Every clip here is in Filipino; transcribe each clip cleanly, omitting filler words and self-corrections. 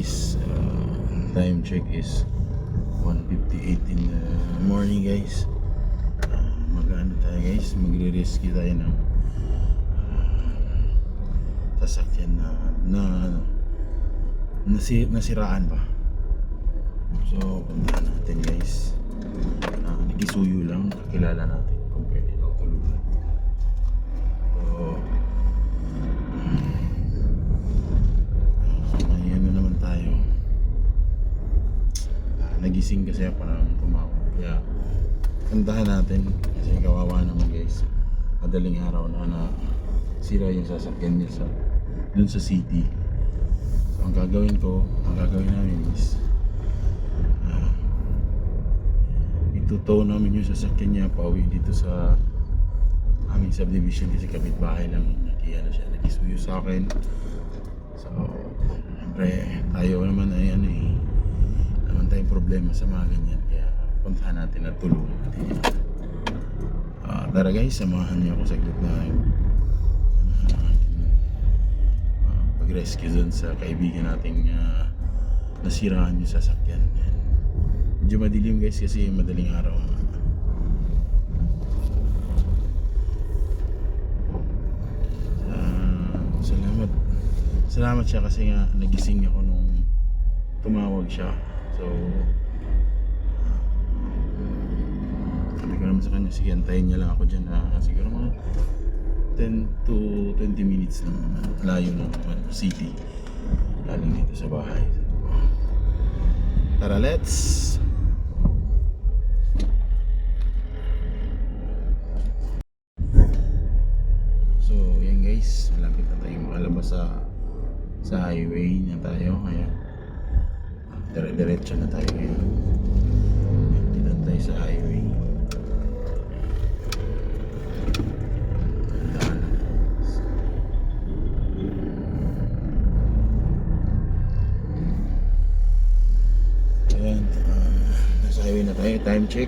guys, time check is 1:58 in the morning guys. Mag-ano tayo guys, magre-rescue tayo ng sasakyan nasiraan pa. So puntahan natin guys. Nagisuyo lang, kakilala natin kung pwede daw tulungan. So ayan na naman tayo. Nagising kasi ako nang tumawag, kaya kantahan natin kasi kawawa naman guys. Madaling araw na sira yung sasakyan niya dun sa city. So ang gagawin namin is itutow namin yung sasakyan niya pauwi dito sa aming subdivision kasi kapitbahay lang nagisuyo sa akin. So siyempre tayo naman ay naman tayong problema sa mga ganyan, kaya puntahan natin at tulungan natin yan. Tara guys, samahan niyo ako saglit na pag-rescue dun sa kaibigan nating nasiraan yung sasakyan. Medyo madilim guys kasi madaling araw. Salamat siya kasi nga nagising ako nung tumawag siya. So sabi ko naman sa kanya, sige antayin niya lang ako dyan, siguro mga 10 to 20 minutes lang layo ng city galing dito sa bahay. Tara, let's. So yan guys, malapit na tayong makalabas sa highway na tayo. Ayan, dire-diretso na tayo ngayon. Dito tayo sa highway. Ayan, nasa highway na tayo. Time check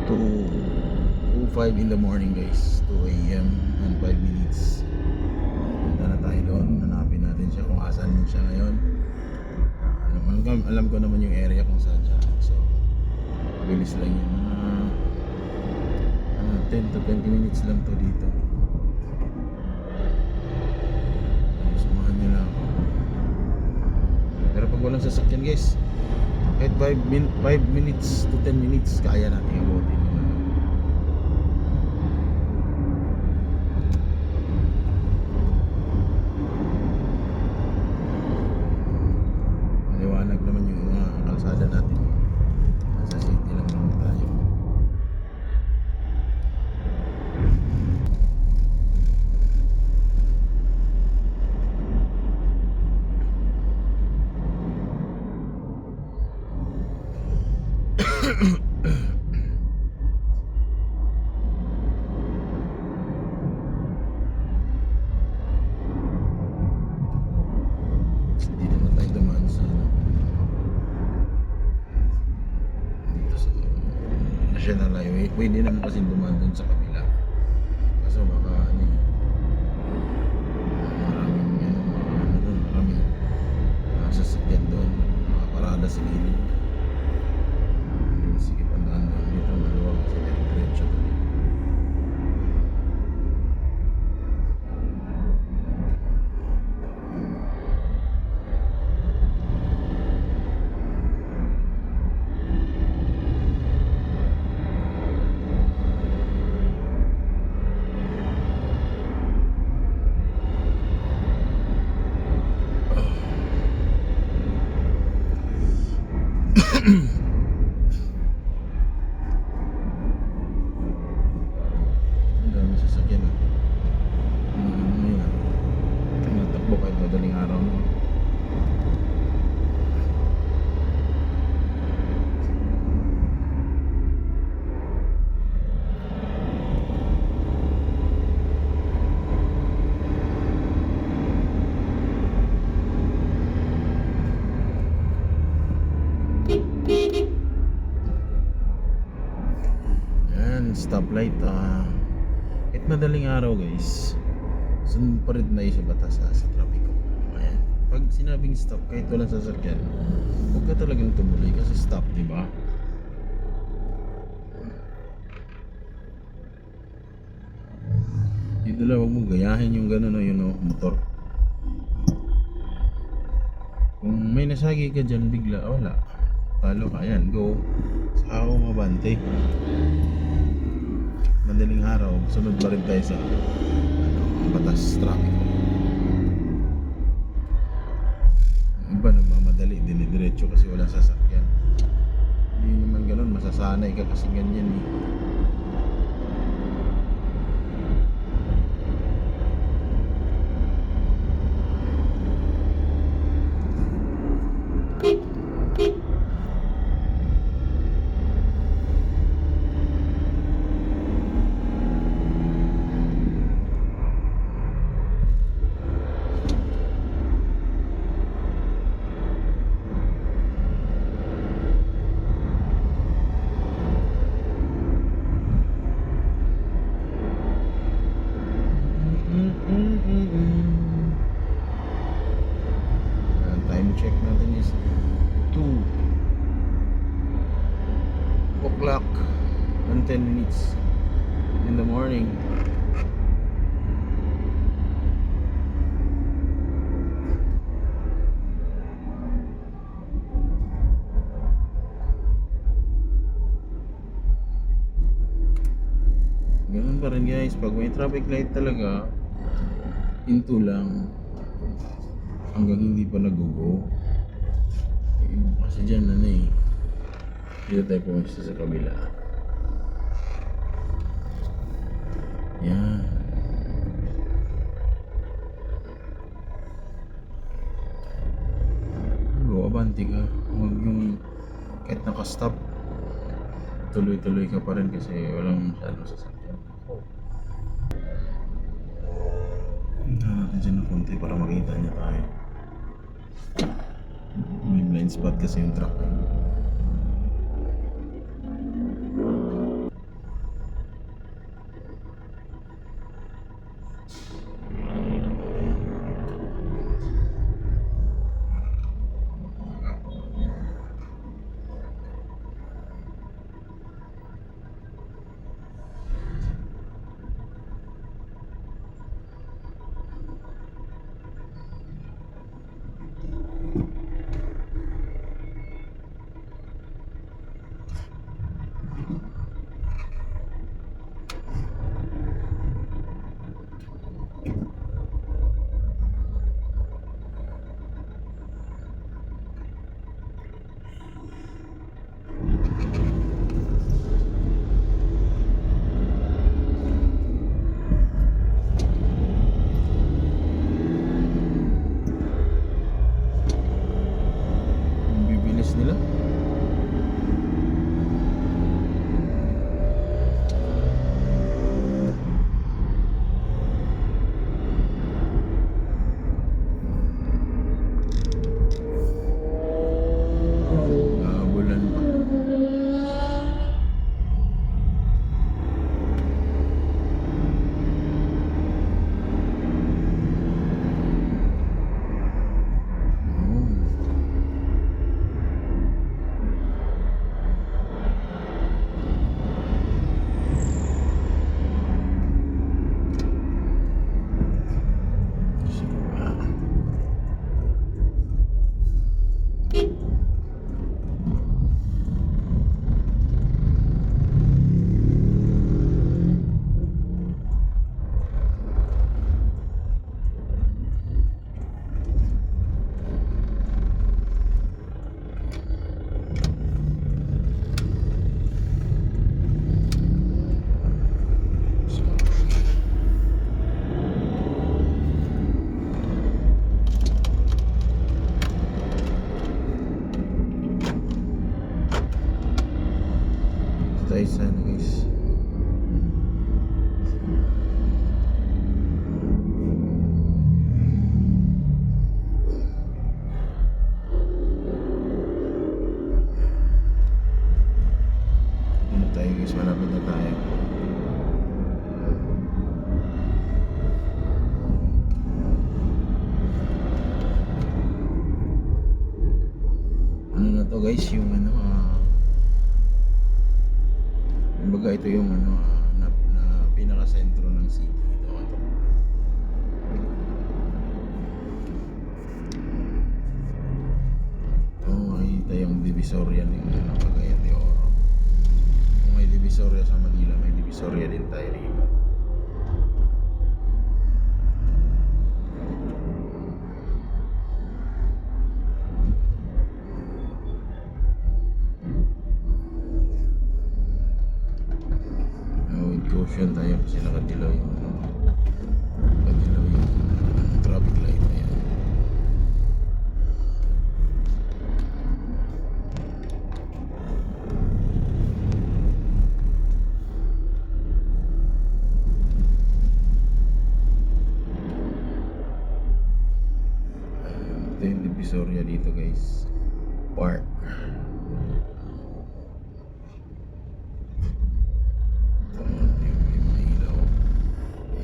2:05 in the morning guys. 2 AM and 5 minutes. Punta na tayo doon. Hanapin natin siya kung asan siya ngayon. Alam ko naman yung area kung saan siya. So bilis lang yun, 10 to 20 minutes lang to dito. Samahan niyo lang ako. Pero pag walang sasakyan guys, kahit 5 minutes to 10 minutes kaya natin abutin. Maliwanag naman yung kalsada natin. Nasa city lang naman tayo. Hindi naman tayo dumaan sa dito sa National Highway. Pwede naman kasi dumaan dun sa kabila. Kaso baka maraming sasakyan doon, parada sa gilid. Sige, pandaan lang dito, maluwag kasi diretso to. Ang dami sasakyan natakbo kahit madaling araw mo. Stoplight. Kahit madaling araw guys, sunod pa rin tayo sa batas sa trapiko. Ayan. pag sinabing stop kahit walang sasakyan, huwag ka talagang tumuloy kasi stop, di ba? Dito lang, huwag mong gayahin yung gano'n o yun o, motor. Kung may nasagi ka dyan bigla, wala. Talo ka, yan, go. Saka ako mabante. Madaling araw, sunod pa rin tayo sa batas trapiko. Iba nagmamadali, dinidiretso kasi wala sasakyan. Hindi naman ganun, masasanay ka kasi ganyan eh. Time check natin is 2 o'clock and 10 minutes in the morning. Ganun pa rin guys, pag may traffic light talaga, into lang hanggang hindi pa nag-go. Kasi dyan na eh, dito tayo pumunta sa kabila. Yan. Go, abante ka. Huwag yung kahit nakastop, tuloy-tuloy ka pa rin kasi walang masyadong sasakyan. Hinta natin dyan na konti para makita niya tayo. May blind spot kasi yung truck. Nila bulan pa. Tayo sana guys. Ano tayo guys, malapit na tayo. guys yung ano, kumbaga ito yung ano, na pinaka-sentro ng city. Ito. Makikita yung Divisoria ng ano, Cagayan de Oro. Kung may Divisoria sa Manila, may Divisoria din tayo dito. With caution tayo kasi nakadilaw yung ano, nakadilaw yung traffic light na yan. Ito yung Divisoria dito guys, park. Ito yung mga ilaw,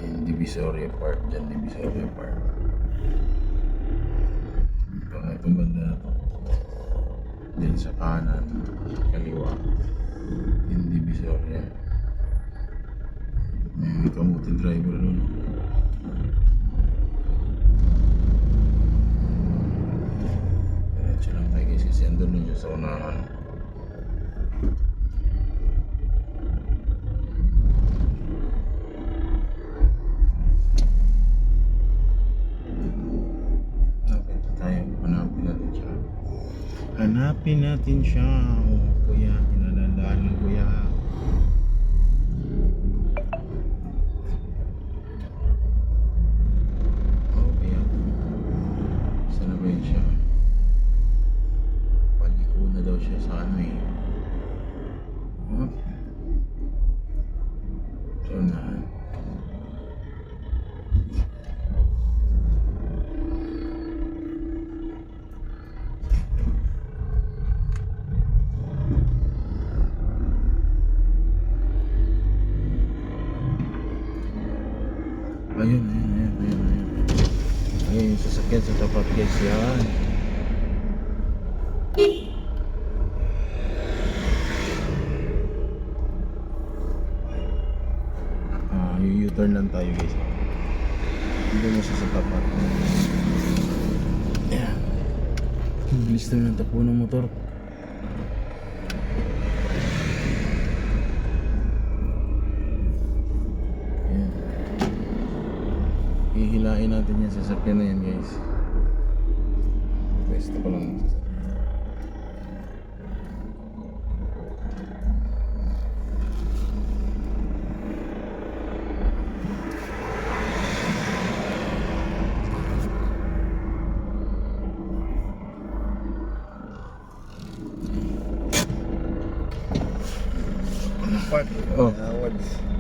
yung Divisoria Park dyan, Divisoria Park. Itong banda na to, din sa kanan, kaliwa, yung Divisoria. May kamuti driver nun. Diretso lang tayo guys kasi andun nun yung sa unahan. Hanapin natin siya. Oh, kuya, inalandaan ng kuya. Oh, kuya. Saan na ba yun siya? Paliko na daw siya sa ano eh. Oh. So, unahan. Ayun. Ayun yung sasakyan sa tapat guys yan. Yung U-turn lang tayo guys. Dito na siya sa tapat. Ayan. Bilis naman ang tapo ng motor. Hihilain natin yan sa sasakyan na yan guys. Pwesto ko lang. Park. Oh. Awards.